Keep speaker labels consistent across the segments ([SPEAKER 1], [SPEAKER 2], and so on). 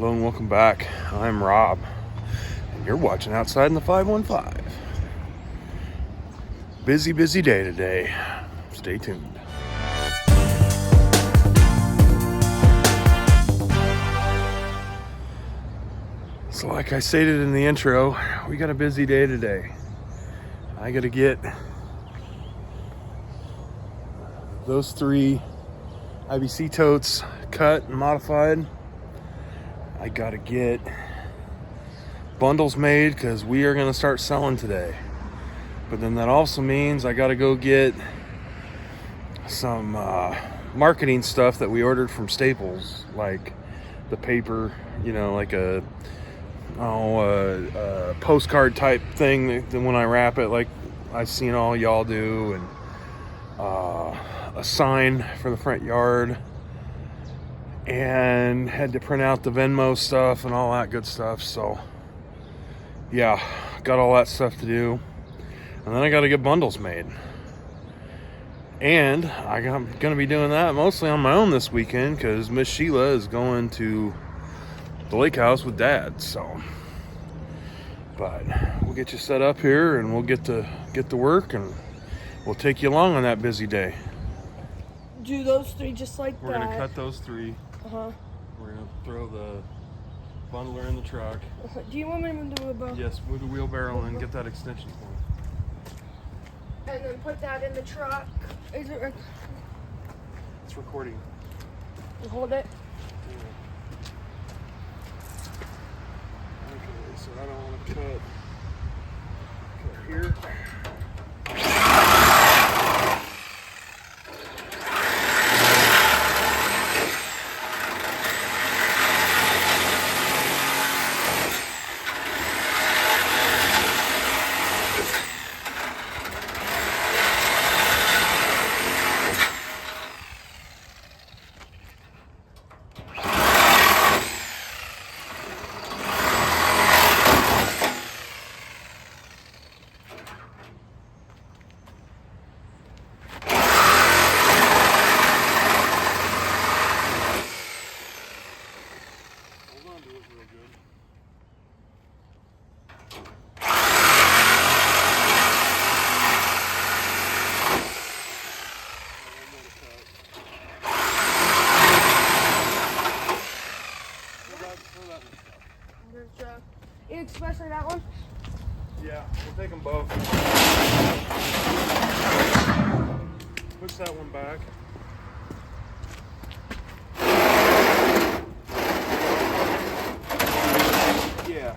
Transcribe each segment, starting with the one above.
[SPEAKER 1] Hello and welcome back. I'm Rob, and you're watching Outside in the 515. Busy day today. Stay tuned. So like I stated in the intro, we got a busy day today. I got to get those 3 IBC totes cut and modified. I got to get bundles made because we are going to start selling today. But then that also means I got to go get some marketing stuff that we ordered from Staples, like the paper, like a postcard type thing that when I wrap it, like I've seen all y'all do, and a sign for the front yard, and had to print out the Venmo stuff and all that good stuff. So yeah, got all that stuff to do, and then I got to get bundles made, and I'm gonna be doing that mostly on my own this weekend because Miss Sheila is going to the lake house with Dad. So, but we'll get you set up here, and we'll get to work, and we'll take you along on that busy day.
[SPEAKER 2] Do those 3 just like
[SPEAKER 1] We're
[SPEAKER 2] that.
[SPEAKER 1] gonna cut those 3.
[SPEAKER 2] Uh-huh.
[SPEAKER 1] We're gonna throw the bundler in the truck.
[SPEAKER 2] Do you want me to do a bow?
[SPEAKER 1] Yes, move the wheelbarrow and get that extension point.
[SPEAKER 2] And then put that in the truck. Is it?
[SPEAKER 1] It's recording.
[SPEAKER 2] Hold it.
[SPEAKER 1] Okay, so I don't want to cut here.
[SPEAKER 2] Especially that one?
[SPEAKER 1] Yeah, we'll take them both. Push that one back. Yeah.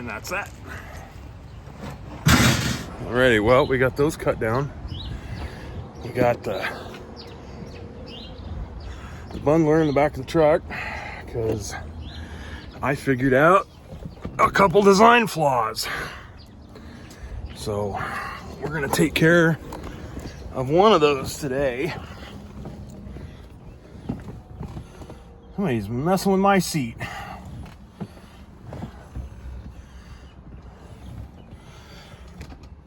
[SPEAKER 1] And that's that. Alrighty, well, we got those cut down. We got the bundler in the back of the truck because I figured out a couple design flaws. So we're gonna take care of one of those today. Somebody's messing with my seat.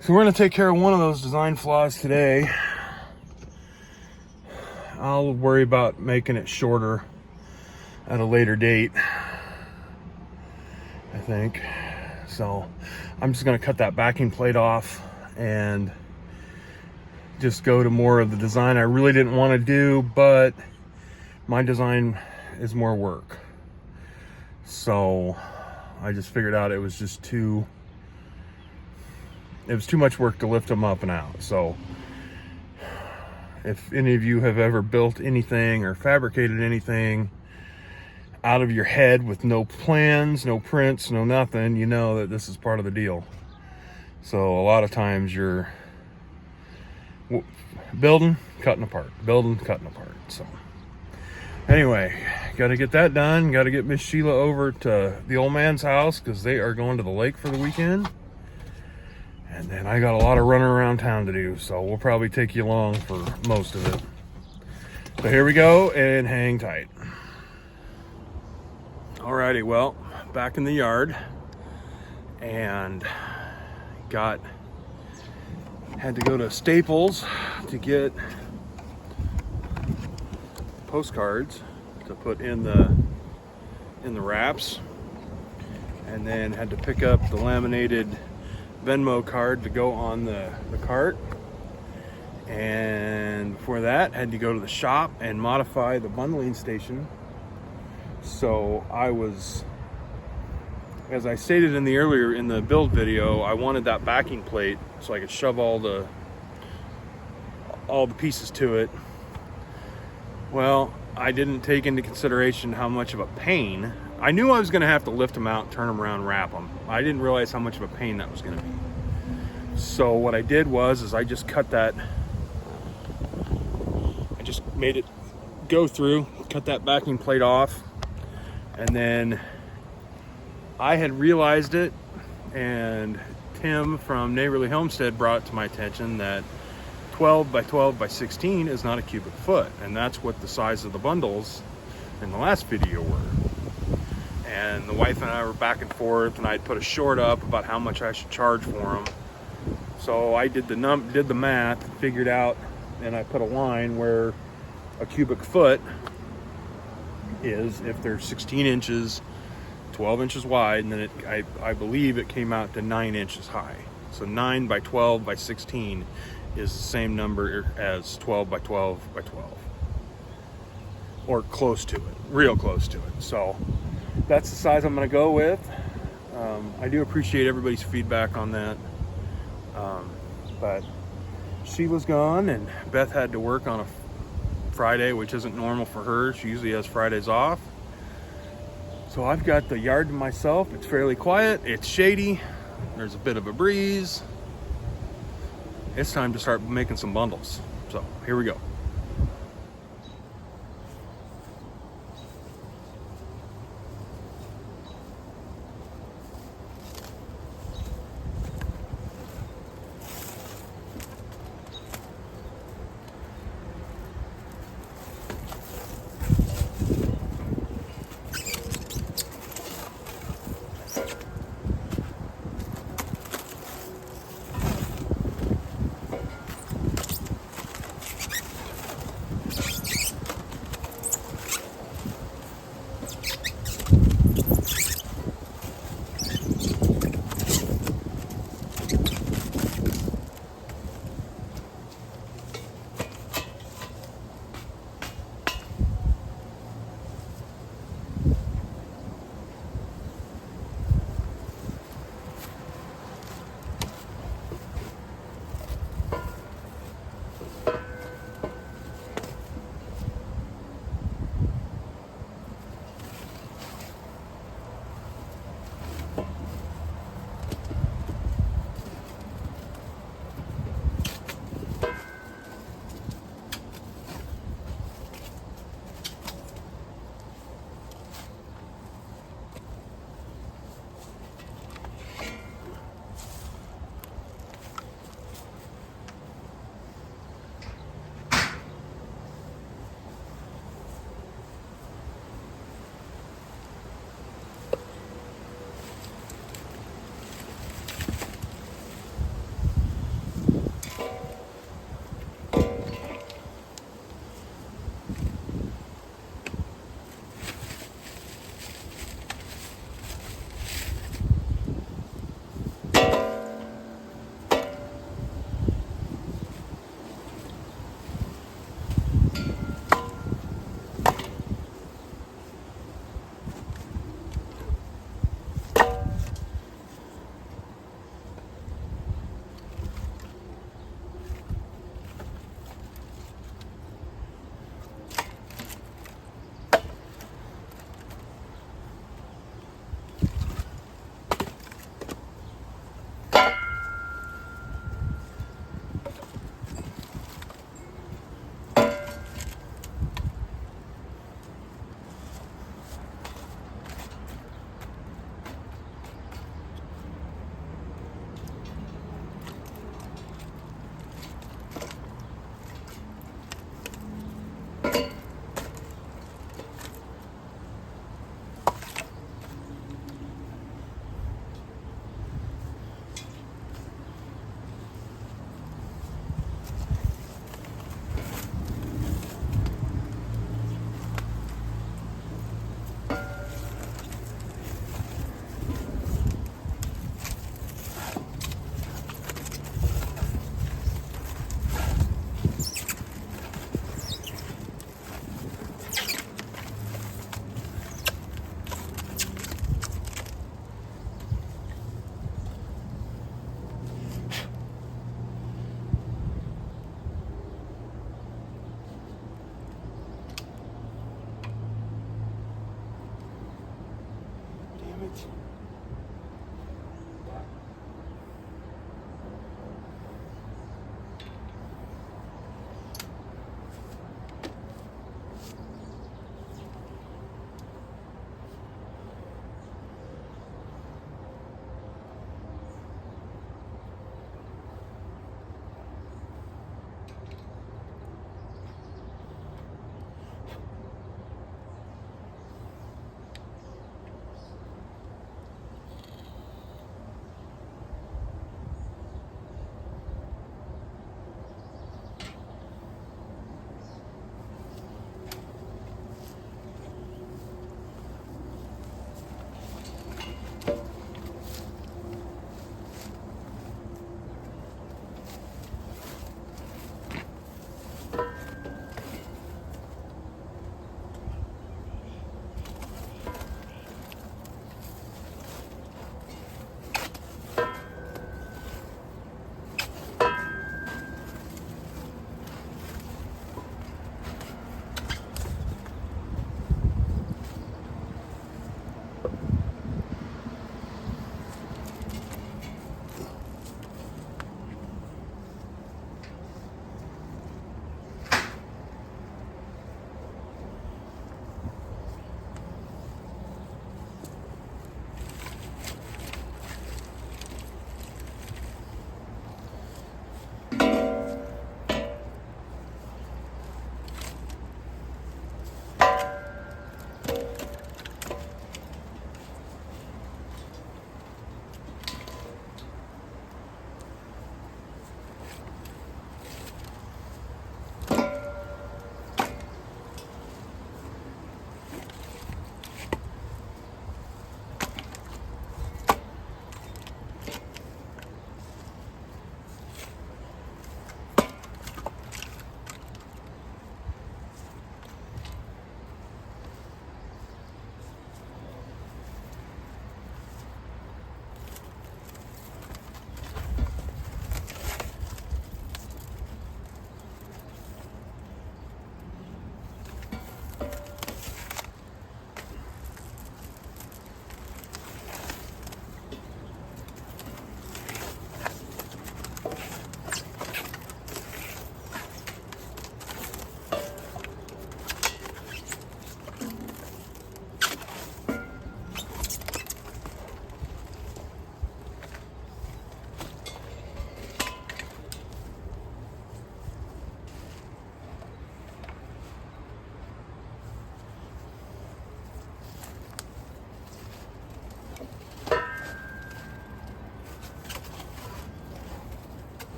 [SPEAKER 1] So we're gonna take care of one of those design flaws today. I'll worry about making it shorter at a later date, I think. So I'm just gonna cut that backing plate off and just go to more of the design I really didn't want to do, but my design is more work. So I just figured out it was too much work to lift them up and out. So if any of you have ever built anything or fabricated anything out of your head with no plans, no prints, no nothing, you know that this is part of the deal. So a lot of times you're building, cutting apart, building, cutting apart. So anyway, got to get that done. Got to get Miss Sheila over to the old man's house because they are going to the lake for the weekend. And then I got a lot of running around town to do, so we'll probably take you along for most of it. So here we go, and hang tight. Alrighty, well, back in the yard, and had to go to Staples to get postcards to put in the wraps, and then had to pick up the laminated Venmo card to go on the cart. And before that, had to go to the shop and modify the bundling station. So I was, as I stated in the build video, I wanted that backing plate so I could shove all the pieces to it. Well, I didn't take into consideration how much of a pain. I knew I was going to have to lift them out, turn them around, wrap them. I didn't realize how much of a pain that was going to be. So what I did was I just cut that. I just made it go through, cut that backing plate off, and then I had realized it, and Tim from Neighborly Homestead brought it to my attention that 12 by 12 by 16 is not a cubic foot, and that's what the size of the bundles in the last video were. And the wife and I were back and forth, and I'd put a short up about how much I should charge for them. So I did the math, figured out, and I put a line where a cubic foot is if they're 16 inches, 12 inches wide, and then I believe it came out to 9 inches high. So 9 by 12 by 16 is the same number as 12 by 12 by 12. Or close to it, real close to it. So that's the size I'm gonna go with. I do appreciate everybody's feedback on that. But Sheila's gone and Beth had to work on a Friday, which isn't normal for her. She usually has Fridays off. So I've got the yard to myself. It's fairly quiet, it's shady, there's a bit of a breeze. It's time to start making some bundles. So here we go.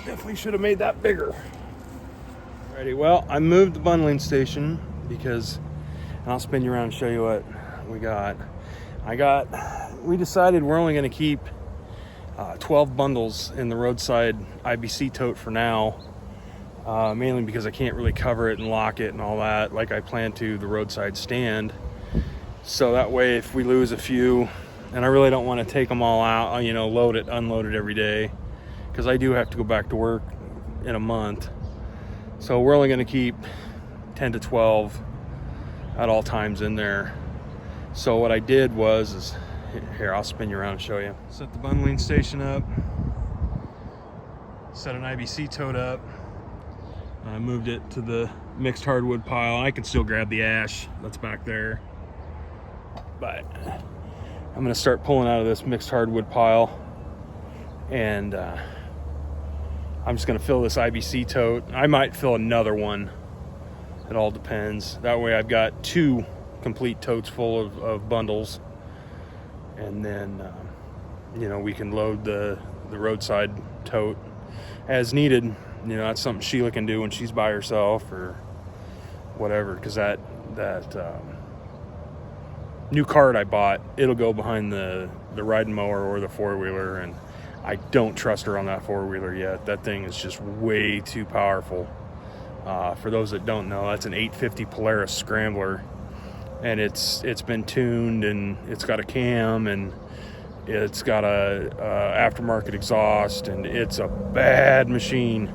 [SPEAKER 1] Definitely should have made that bigger. Alrighty, well, I moved the bundling station because, and I'll spin you around and show you what we got. We decided we're only going to keep 12 bundles in the roadside IBC tote for now, mainly because I can't really cover it and lock it and all that like I plan to the roadside stand. So that way, if we lose a few, and I really don't want to take them all out, you know, load it, unload it every day, because I do have to go back to work in a month. So we're only going to keep 10 to 12 at all times in there. So what I did was, here, I'll spin you around and show you. Set the bundling station up, set an IBC tote up. I moved it to the mixed hardwood pile. I can still grab the ash that's back there, but I'm gonna start pulling out of this mixed hardwood pile, and I'm just gonna fill this IBC tote. I might fill another one. It all depends. That way I've got 2 complete totes full of bundles, and then you know, we can load the roadside tote as needed. You know, that's something Sheila can do when she's by herself or whatever, because that new cart I bought, it'll go behind the riding mower or the four-wheeler, and I don't trust her on that four-wheeler yet. That thing is just way too powerful. For those that don't know, that's an 850 Polaris Scrambler, and it's been tuned, and it's got a cam, and it's got a aftermarket exhaust, and it's a bad machine.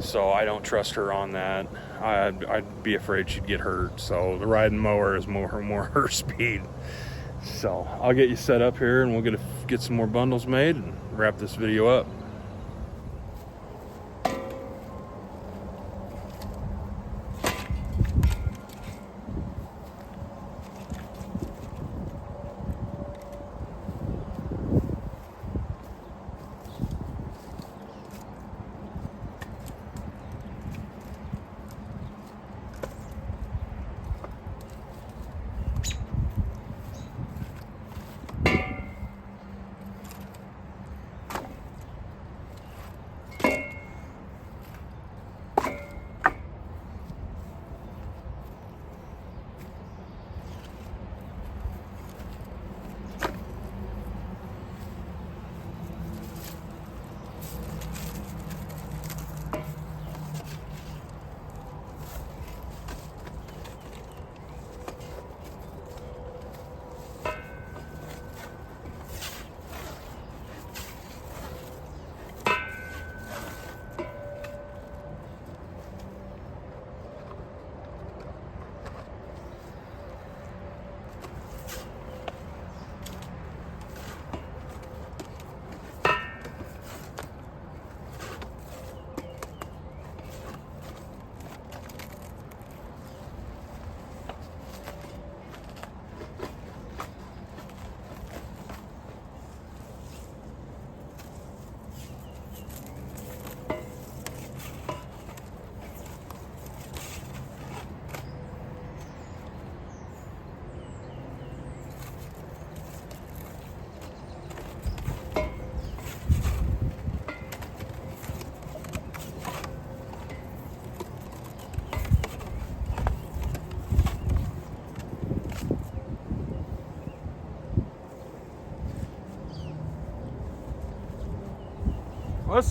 [SPEAKER 1] So I don't trust her on that. I'd be afraid she'd get hurt. So the riding mower is more her speed. So I'll get you set up here, and we'll get some more bundles made and wrap this video up.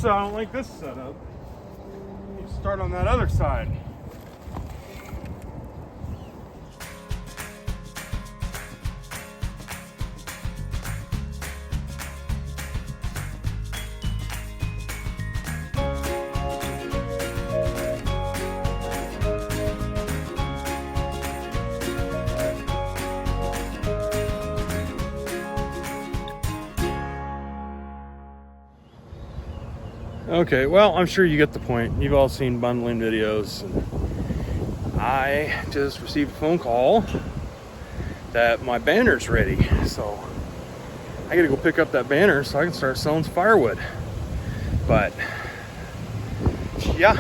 [SPEAKER 1] I don't like this setup. You start on that other side. Okay, well, I'm sure you get the point. You've all seen bundling videos. I just received a phone call that my banner's ready. So I gotta go pick up that banner so I can start selling some firewood. But yeah,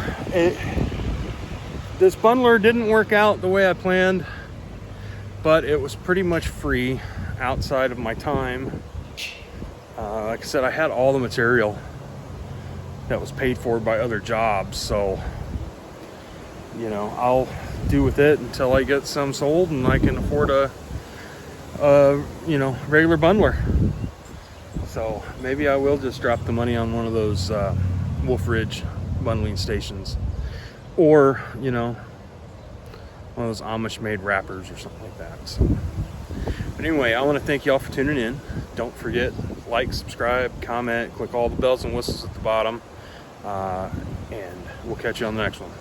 [SPEAKER 1] this bundler didn't work out the way I planned, but it was pretty much free outside of my time. Like I said, I had all the material that was paid for by other jobs. So, you know, I'll do with it until I get some sold and I can afford a you know, regular bundler. So maybe I will just drop the money on one of those Wolf Ridge bundling stations, or, you know, one of those Amish made wrappers or something like that. So, but anyway, I want to thank y'all for tuning in. Don't forget, like, subscribe, comment, click all the bells and whistles at the bottom, and we'll catch you on the next one.